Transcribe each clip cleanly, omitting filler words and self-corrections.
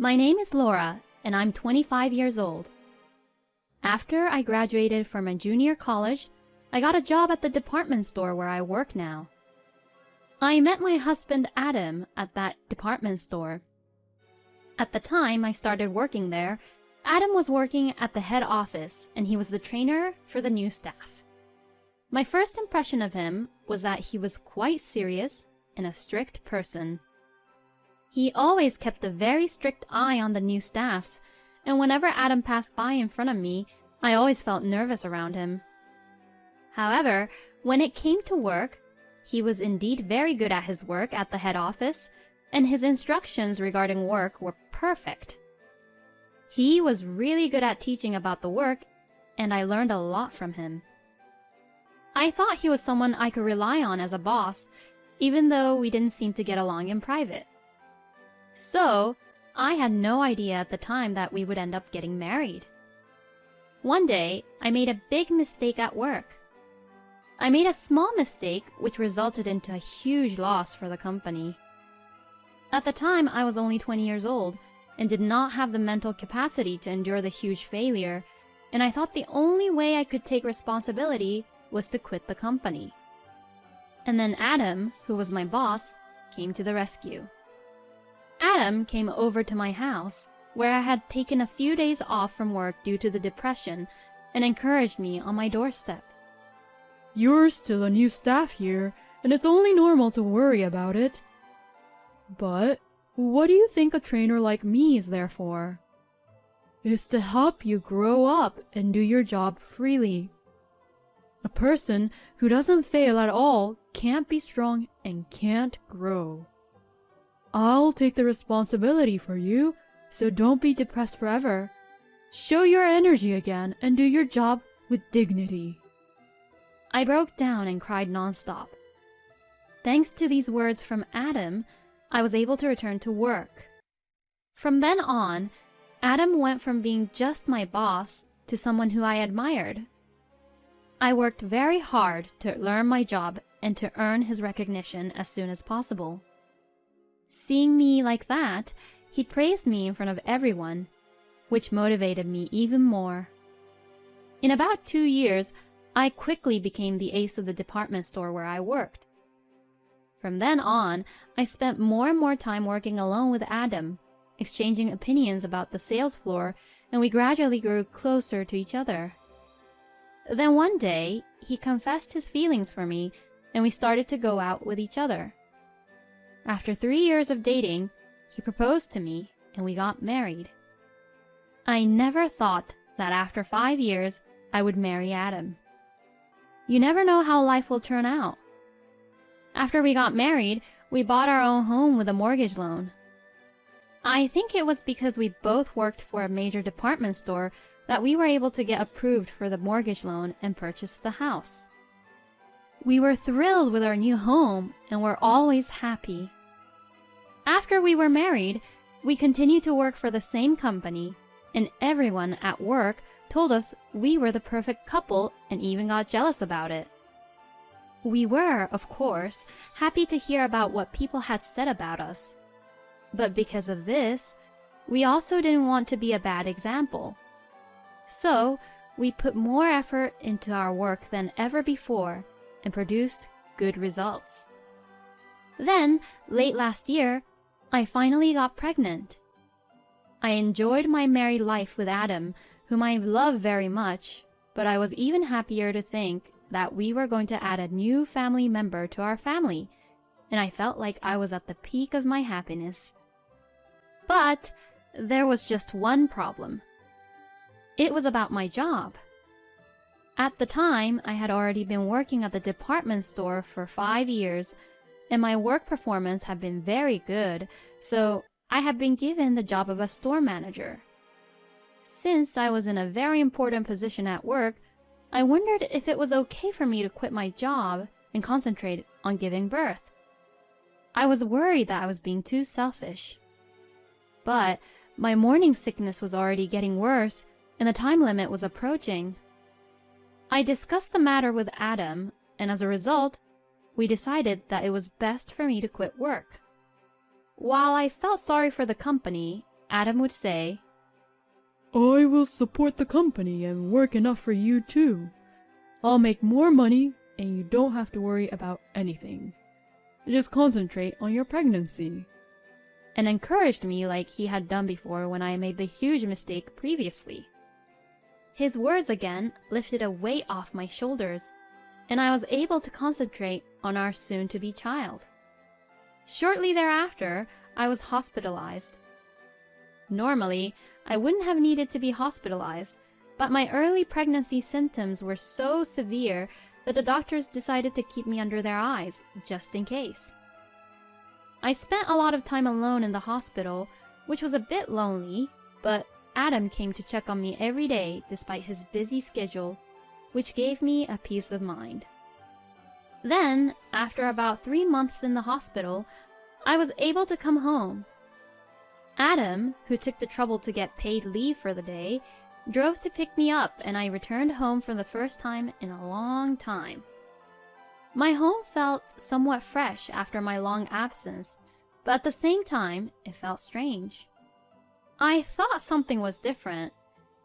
My name is Laura, and I'm 25 years old. After I graduated from a junior college, I got a job at the department store where I work now. I met my husband Adam at that department store. At the time I started working there, Adam was working at the head office and he was the trainer for the new staff. My first impression of him was that he was quite serious and a strict person. He always kept a very strict eye on the new staffs, and whenever Adam passed by in front of me, I always felt nervous around him. However, when it came to work, he was indeed very good at his work at the head office, and his instructions regarding work were perfect. He was really good at teaching about the work, and I learned a lot from him. I thought he was someone I could rely on as a boss, even though we didn't seem to get along in private. So, I had no idea at the time that we would end up getting married. One day, I made a big mistake at work. I made a small mistake which resulted into a huge loss for the company. At the time, I was only 20 years old and did not have the mental capacity to endure the huge failure, and I thought the only way I could take responsibility was to quit the company. And then Adam, who was my boss, came to the rescue. Adam came over to my house, where I had taken a few days off from work due to the depression, and encouraged me on my doorstep. You're still a new staff here, and it's only normal to worry about it. But what do you think a trainer like me is there for? It's to help you grow up and do your job freely. A person who doesn't fail at all can't be strong and can't grow. I'll take the responsibility for you, so don't be depressed forever. Show your energy again and do your job with dignity. I broke down and cried nonstop. Thanks to these words from Adam, I was able to return to work. From then on, Adam went from being just my boss to someone who I admired. I worked very hard to learn my job and to earn his recognition as soon as possible. Seeing me like that, he praised me in front of everyone, which motivated me even more. In about 2 years, I quickly became the ace of the department store where I worked. From then on, I spent more and more time working alone with Adam, exchanging opinions about the sales floor, and we gradually grew closer to each other. Then one day, he confessed his feelings for me, and we started to go out with each other. After 3 years of dating, he proposed to me, and we got married. I never thought that after 5 years, I would marry Adam. You never know how life will turn out. After we got married, we bought our own home with a mortgage loan. I think it was because we both worked for a major department store that we were able to get approved for the mortgage loan and purchase the house. We were thrilled with our new home and were always happy. After we were married, we continued to work for the same company, and everyone at work told us we were the perfect couple and even got jealous about it. We were, of course, happy to hear about what people had said about us. But because of this, we also didn't want to be a bad example. So, we put more effort into our work than ever before and produced good results. Then, late last year, I finally got pregnant. I enjoyed my married life with Adam, whom I love very much, but I was even happier to think that we were going to add a new family member to our family, and I felt like I was at the peak of my happiness. But there was just one problem. It was about my job. At the time, I had already been working at the department store for 5 years, and my work performance had been very good, so I had been given the job of a store manager. Since I was in a very important position at work, I wondered if it was okay for me to quit my job and concentrate on giving birth. I was worried that I was being too selfish. But my morning sickness was already getting worse, and the time limit was approaching. I discussed the matter with Adam, and as a result, we decided that it was best for me to quit work. While I felt sorry for the company, Adam would say, I will support the company and work enough for you too. I'll make more money and you don't have to worry about anything. Just concentrate on your pregnancy. and encouraged me like he had done before when I made the huge mistake previously. His words again lifted a weight off my shoulders, and I was able to concentrate on our soon-to-be child. Shortly thereafter, I was hospitalized. Normally, I wouldn't have needed to be hospitalized, but my early pregnancy symptoms were so severe that the doctors decided to keep me under their eyes, just in case. I spent a lot of time alone in the hospital, which was a bit lonely, but Adam came to check on me every day despite his busy schedule, which gave me a peace of mind. Then, after about 3 months in the hospital, I was able to come home. Adam, who took the trouble to get paid leave for the day, drove to pick me up, and I returned home for the first time in a long time. My home felt somewhat fresh after my long absence, but at the same time, it felt strange. I thought something was different,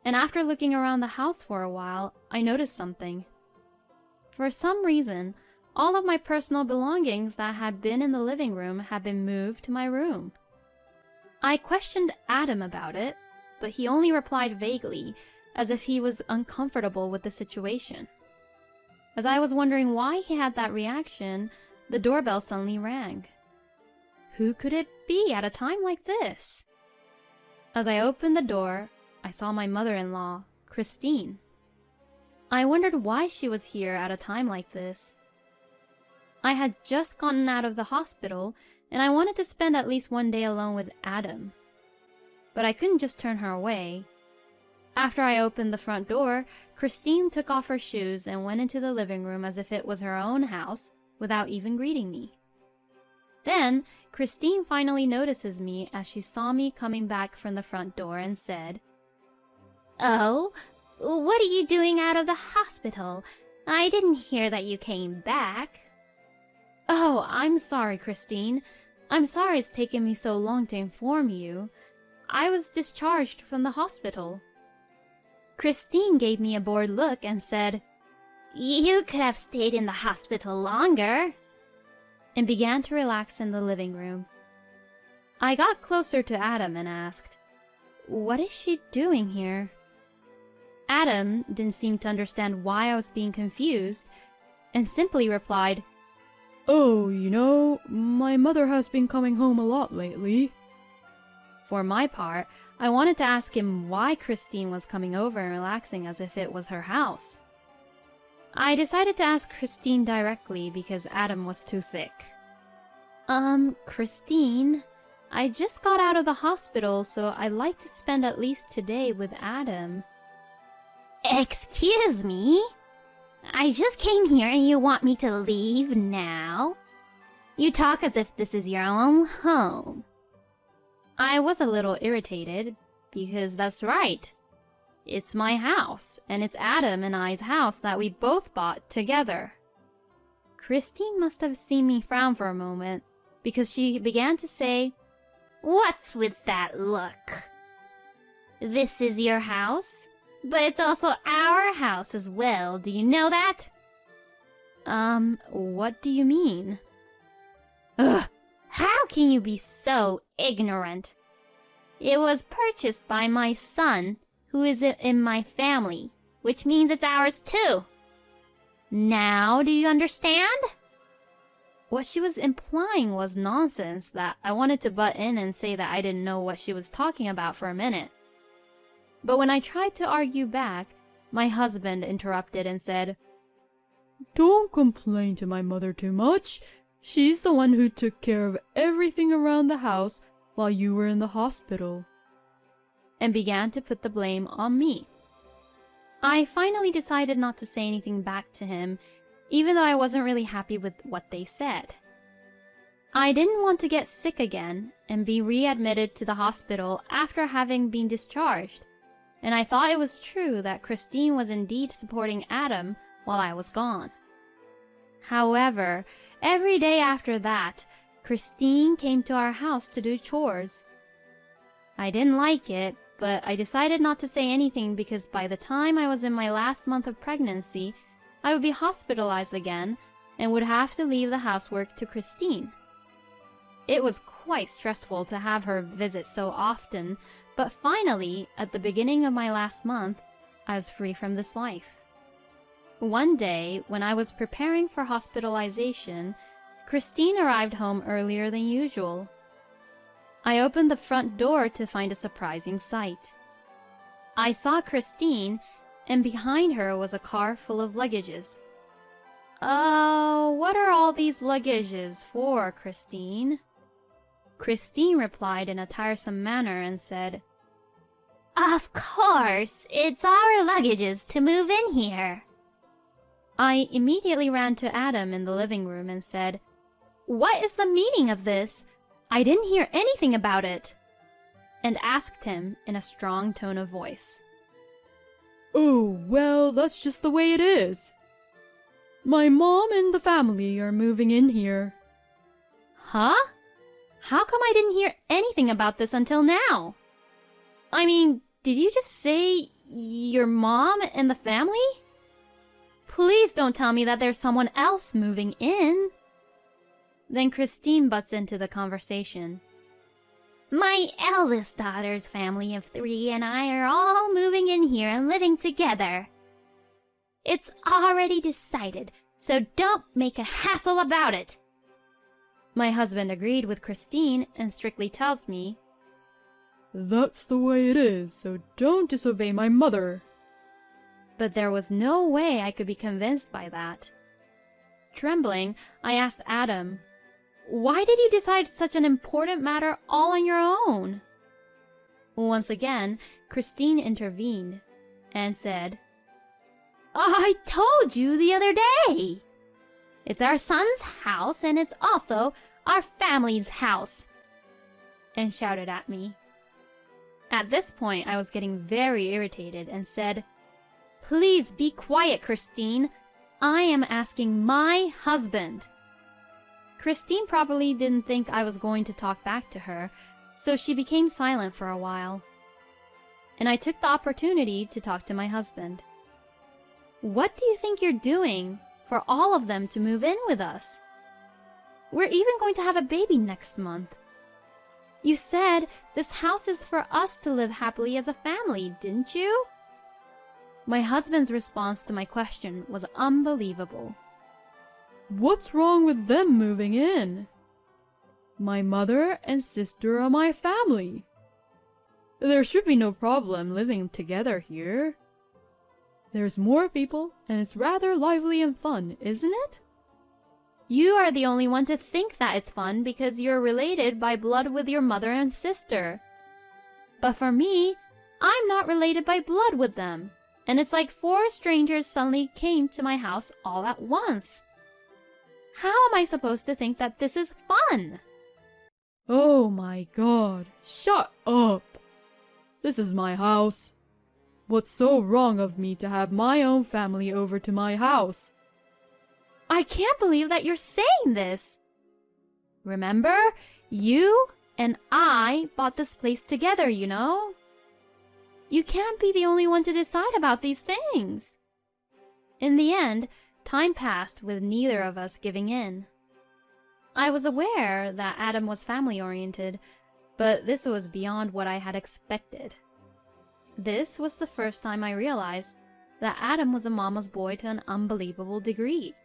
and after looking around the house for a while, I noticed something. For some reason, all of my personal belongings that had been in the living room had been moved to my room. I questioned Adam about it, but he only replied vaguely, as if he was uncomfortable with the situation. As I was wondering why he had that reaction, the doorbell suddenly rang. Who could it be at a time like this? As I opened the door, I saw my mother-in-law, Christine. I wondered why she was here at a time like this. I had just gotten out of the hospital, and I wanted to spend at least one day alone with Adam. But I couldn't just turn her away. After I opened the front door, Christine took off her shoes and went into the living room as if it was her own house, without even greeting me. Then, Christine finally notices me as she saw me coming back from the front door and said, "Oh, what are you doing out of the hospital? I didn't hear that you came back." "Oh, I'm sorry, Christine. I'm sorry it's taken me so long to inform you. I was discharged from the hospital." Christine gave me a bored look and said, "You could have stayed in the hospital longer," and began to relax in the living room. I got closer to Adam and asked, "What is she doing here?" Adam didn't seem to understand why I was being confused, and simply replied, Oh, my mother has been coming home a lot lately. For my part, I wanted to ask him why Christine was coming over and relaxing as if it was her house. I decided to ask Christine directly because Adam was too thick. Christine, I just got out of the hospital, so I'd like to spend at least today with Adam." "Excuse me? I just came here and you want me to leave now? You talk as if this is your own home." I was a little irritated, because that's right. It's my house, and it's Adam and I's house that we both bought together. Christine must have seen me frown for a moment, because she began to say, "What's with that look? This is your house, but it's also our house as well, do you know that?" What do you mean?" "Ugh! How can you be so ignorant? It was purchased by my son, who is in my family, which means it's ours too. Now do you understand?" What she was implying was nonsense that I wanted to butt in and say that I didn't know what she was talking about for a minute. But when I tried to argue back, my husband interrupted and said, Don't complain to my mother too much. She's the one who took care of everything around the house while you were in the hospital, and began to put the blame on me. I finally decided not to say anything back to him, even though I wasn't really happy with what they said. I didn't want to get sick again and be readmitted to the hospital after having been discharged, and I thought it was true that Christine was indeed supporting Adam while I was gone. However, every day after that, Christine came to our house to do chores. I didn't like it, but I decided not to say anything because by the time I was in my last month of pregnancy, I would be hospitalized again and would have to leave the housework to Christine. It was quite stressful to have her visit so often, but finally, at the beginning of my last month, I was free from this life. One day, when I was preparing for hospitalization, Christine arrived home earlier than usual. I opened the front door to find a surprising sight. I saw Christine, and behind her was a car full of luggages. "Oh, what are all these luggages for, Christine?" Christine replied in a tiresome manner and said, "Of course, it's our luggages to move in here." I immediately ran to Adam in the living room and said, "What is the meaning of this? I didn't hear anything about it," and asked him in a strong tone of voice. "Oh, well, that's just the way it is. My mom and the family are moving in here." Huh? How come I didn't hear anything about this until now? I mean, did you just say your mom and the family? Please don't tell me that there's someone else moving in. Then Christine butts into the conversation. "My eldest daughter's family of 3 and I are all moving in here and living together. It's already decided, so don't make a hassle about it." My husband agreed with Christine and strictly tells me, "That's the way it is, so don't disobey my mother." but there was no way I could be convinced by that. Trembling, I asked Adam, "Why did you decide such an important matter all on your own?" Once again, Christine intervened and said, "I told you the other day. It's our son's house and it's also our family's house," and shouted at me. At this point, I was getting very irritated and said, "Please be quiet, Christine. I am asking my husband." Christine probably didn't think I was going to talk back to her, so she became silent for a while. And I took the opportunity to talk to my husband. "What do you think you're doing for all of them to move in with us? We're even going to have a baby next month. You said this house is for us to live happily as a family, didn't you?" My husband's response to my question was unbelievable. "What's wrong with them moving in? My mother and sister are my family. There should be no problem living together here. There's more people, and it's rather lively and fun, isn't it?" You are the only one to think that it's fun because you're related by blood with your mother and sister. But for me, I'm not related by blood with them, and it's like 4 strangers suddenly came to my house all at once. How am I supposed to think that this is fun? "Oh my God, shut up! This is my house. What's so wrong of me to have my own family over to my house?" I can't believe that you're saying this. Remember, you and I bought this place together, you know? You can't be the only one to decide about these things. In the end, time passed with neither of us giving in. I was aware that Adam was family-oriented, but this was beyond what I had expected. This was the first time I realized that Adam was a mama's boy to an unbelievable degree.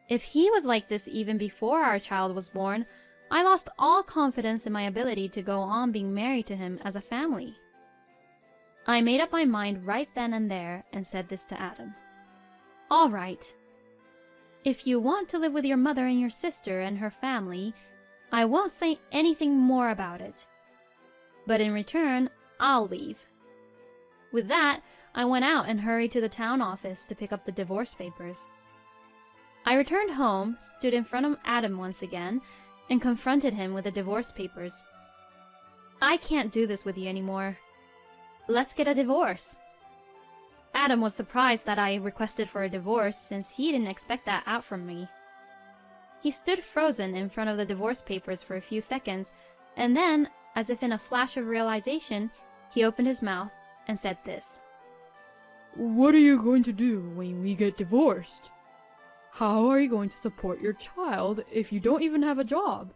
If he was like this even before our child was born, I lost all confidence in my ability to go on being married to him as a family. I made up my mind right then and there and said this to Adam. "All right. If you want to live with your mother and your sister and her family, I won't say anything more about it. But in return, I'll leave." With that, I went out and hurried to the town office to pick up the divorce papers. I returned home, stood in front of Adam once again, and confronted him with the divorce papers. "I can't do this with you anymore. Let's get a divorce." Adam was surprised that I requested for a divorce since he didn't expect that out from me. He stood frozen in front of the divorce papers for a few seconds, and then, as if in a flash of realization, he opened his mouth and said this. What are you going to do when we get divorced? How are you going to support your child if you don't even have a job?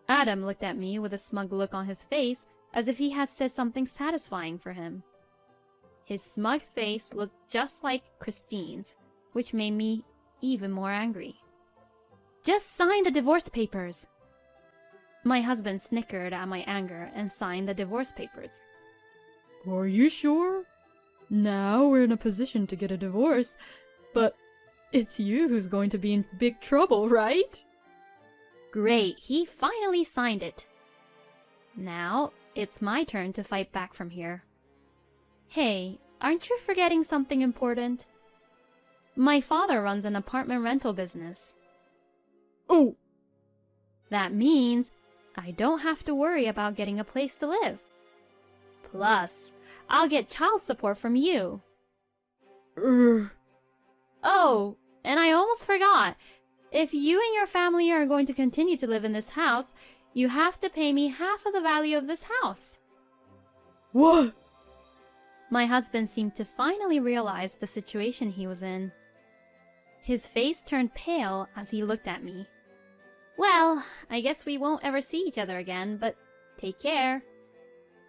Adam looked at me with a smug look on his face, as if he had said something satisfying for him. His smug face looked just like Christine's, which made me even more angry. Just sign the divorce papers! My husband snickered at my anger and signed the divorce papers. Are you sure? Now we're in a position to get a divorce, but it's you who's going to be in big trouble, right? Great, he finally signed it. Now, it's my turn to fight back from here. Hey, aren't you forgetting something important? My father runs an apartment rental business. Oh! That means I don't have to worry about getting a place to live. Plus, I'll get child support from you. Oh, and I almost forgot. If you and your family are going to continue to live in this house, you have to pay me half of the value of this house. What? My husband seemed to finally realize the situation he was in. His face turned pale as he looked at me. Well, I guess we won't ever see each other again, but take care.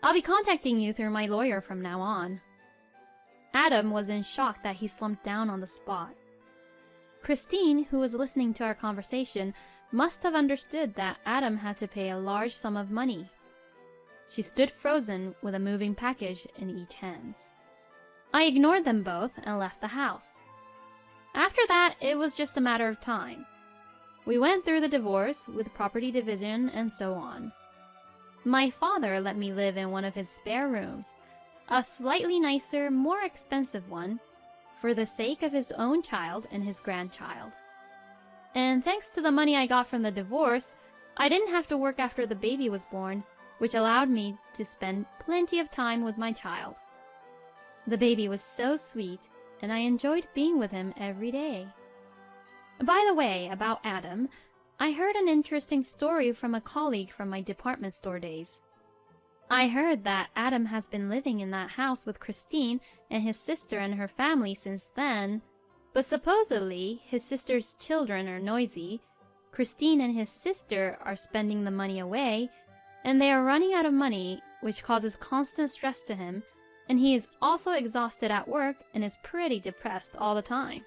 I'll be contacting you through my lawyer from now on. Adam was in shock that he slumped down on the spot. Christine, who was listening to our conversation, must have understood that Adam had to pay a large sum of money. She stood frozen with a moving package in each hand. I ignored them both and left the house. After that, it was just a matter of time. We went through the divorce with property division and so on. My father let me live in one of his spare rooms, a slightly nicer, more expensive one, for the sake of his own child and his grandchild. And thanks to the money I got from the divorce, I didn't have to work after the baby was born, which allowed me to spend plenty of time with my child. The baby was so sweet, and I enjoyed being with him every day. By the way, about Adam, I heard an interesting story from a colleague from my department store days. I heard that Adam has been living in that house with Christine and his sister and her family since then, but supposedly his sister's children are noisy, Christine and his sister are spending the money away, and they are running out of money, which causes constant stress to him, and he is also exhausted at work and is pretty depressed all the time.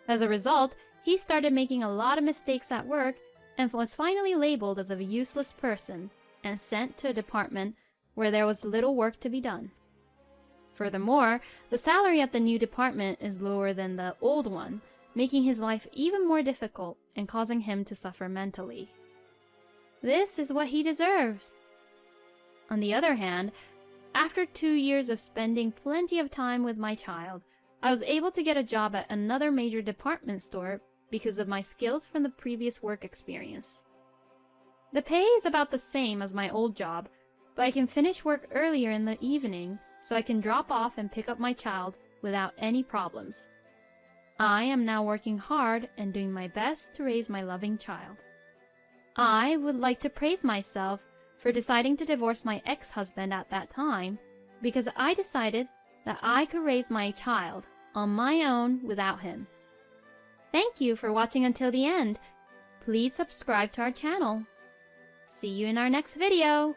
As a result, he started making a lot of mistakes at work and was finally labeled as a useless person and sent to a department where there was little work to be done. Furthermore, the salary at the new department is lower than the old one, making his life even more difficult and causing him to suffer mentally. This is what he deserves. On the other hand, after 2 years of spending plenty of time with my child, I was able to get a job at another major department store because of my skills from the previous work experience. The pay is about the same as my old job, but I can finish work earlier in the evening so I can drop off and pick up my child without any problems. I am now working hard and doing my best to raise my loving child. I would like to praise myself for deciding to divorce my ex-husband at that time because I decided that I could raise my child on my own without him. Thank you for watching until the end. Please subscribe to our channel. See you in our next video.